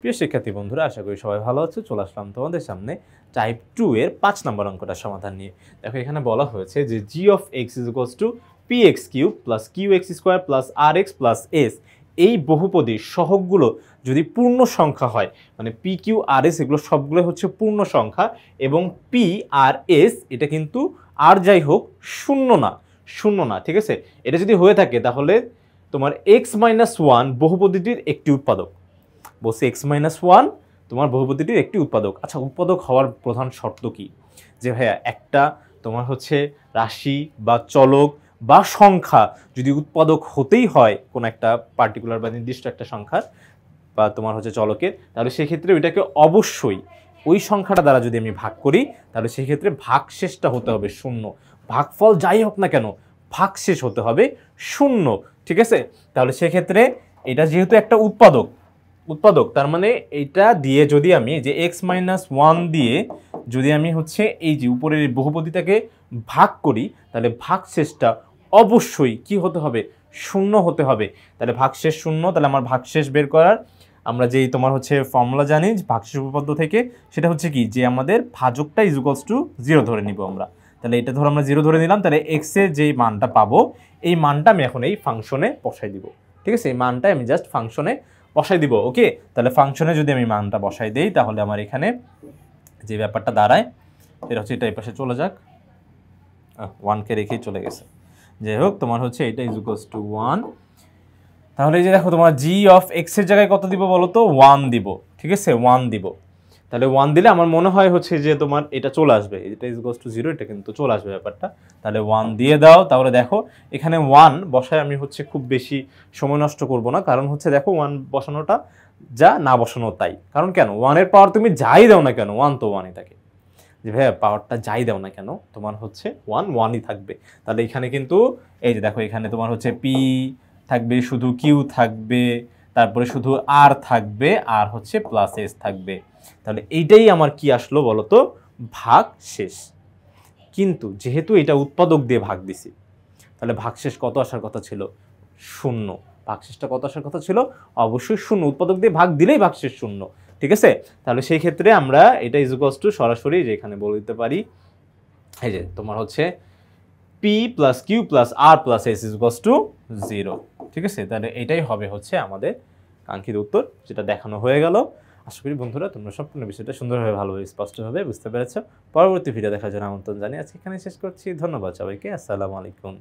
প্রিয় শিক্ষার্থী বন্ধুরা, আশা করি সবাই ভালো আছো। চলে আসলাম তোমাদের সামনে টাইপ 2 এর 5 নম্বর অঙ্কটা সমাধান নিয়ে। দেখো এখানে বলা হয়েছে যে g of x is equals to px cube plus qx square plus rx plus s এই বহুপদীর সহগগুলো যদি পূর্ণ সংখ্যা হয়, মানে p q r s এগুলো সবগুলো হচ্ছে পূর্ণ সংখ্যা এবং p আর s এটা কিন্তু আর যাই হোক শূন্য না, ঠিক আছে। এটা যদি হয়ে থাকে তাহলে তোমার x - 1 বহুপদীটির একটি উৎপাদক। বলছে x-1 তোমার বহুপদীটির একটি উৎপাদক। আচ্ছা, উৎপাদক হওয়ার প্রধান শর্ত কি? যে ভাইয়া একটা তোমার হচ্ছে রাশি বা চলক বা সংখ্যা যদি উৎপাদক হতেই হয় কোন একটা পার্টিকুলার বা নির্দিষ্ট একটা সংখ্যা বা তোমার হচ্ছে চলকের, তাহলে সেক্ষেত্রে ওইটাকে অবশ্যই ওই সংখ্যাটা দ্বারা যদি আমি ভাগ করি তাহলে সেক্ষেত্রে ভাগশেষটা হতে হবে শূন্য। ভাগফল যাই হোক না কেন ভাগশেষ হতে হবে শূন্য, ঠিক আছে। তাহলে সেক্ষেত্রে এটা যেহেতু একটা উৎপাদক তার মানে এইটা দিয়ে যদি আমি যে x-1 দিয়ে যদি আমি হচ্ছে এই যে উপরের বহুপদীটাকে ভাগ করি তাহলে ভাগশেষটা অবশ্যই কি হতে হবে? শূন্য হতে হবে। তাহলে ভাগশেষ শূন্য, তাহলে আমার ভাগশেষ বের করার আমরা যেই তোমার হচ্ছে ফর্মুলা জানি ভাগশেষ উপপাদ্য থেকে, সেটা হচ্ছে কি যে আমাদের ভাজকটা ইজ ইকুয়ালস টু 0 ধরে নিব আমরা। তাহলে এটা ধরো আমরা 0 ধরে নিলাম, তাহলে x এর যেই মানটা পাবো এই মানটা আমি এখন এই ফাংশনে বসাই দিব, ঠিক আছে। এই মানটা আমি জাস্ট ফাংশনে বসাই দিব। ওকে, তাহলে ফাংশনে যদি আমি মানটা বসাই দেই তাহলে আমার এখানে যে ব্যাপারটা দাঁড়ায় এটা হচ্ছে এটা এই পাশে চলে যাক, 1 কে রেখেই চলে গেছে। যাই হোক, তোমার হচ্ছে এটা ইজ ইকুয়ালস টু 1। তাহলে এই যে দেখো তোমার g অফ x এর জায়গায় কত দিব বলো তো? 1 দিব, ঠিক আছে, 1 দিব। তাহলে 1 দিলে আমার মনে হয় হচ্ছে যে তোমার এটা চলে আসবে, এটা ইজ ইকুয়ালস টু 0, এটা কিন্তু চলে আসবে ব্যাপারটা। তাহলে 1 দিয়ে দাও। তাহলে দেখো এখানে 1 বসায় আমি হচ্ছে খুব বেশি সময় নষ্ট করব না, কারণ হচ্ছে দেখো 1 বসানোটা যা না বসানো তাই। কারণ কেন? 1 এর পাওয়ার তুমি যাই দাও না কেন 1 তো 1ই থাকে। যে ভাইয়া পাওয়ারটা যাই দাও না কেন তোমার হচ্ছে 1ই থাকবে। তাহলে এখানে কিন্তু এই যে দেখো এখানে তোমার হচ্ছে p থাকবে, শুধু q থাকবে, তারপরে শুধু r থাকবে, আর হচ্ছে প্লাস s থাকবে। তাহলে এইটাই আমার কি আসলো বলো তো? ভাগ শেষ। কিন্তু যেহেতু এটা উৎপাদক দিয়ে ভাগ দিছি তাহলে ভাগশেষ কত আসার কথা ছিল? শূন্য। ভাগশেষটা কত আসার কথা ছিল? অবশ্যই শূন্য। উৎপাদক দিয়ে ভাগ দিলেই ভাগশেষ শূন্য, ঠিক আছে। তাহলে সেই ক্ষেত্রে আমরা এটা ইজ ইকুয়ালস টু সরাসরি যেখানে বলে দিতে পারি এই যে তোমার হচ্ছে p plus q plus r plus s is equals to 0, ঠিক আছে। তাহলে এটাই হবে হচ্ছে আমাদের কাঙ্ক্ষিত উত্তর, যেটা দেখানো হয়ে গেল। আশা করি বন্ধুরা তোমরা সম্পূর্ণ বিষয়টা সুন্দরভাবে ভালোভাবে স্পষ্টভাবে বুঝতে পেরেছো। পরবর্তী ভিডিও দেখার জন্য আমন্ত্রণ জানিয়ে আজকে এখানে শেষ করছি। ধন্যবাদ সবাইকে। আসসালামু আলাইকুম।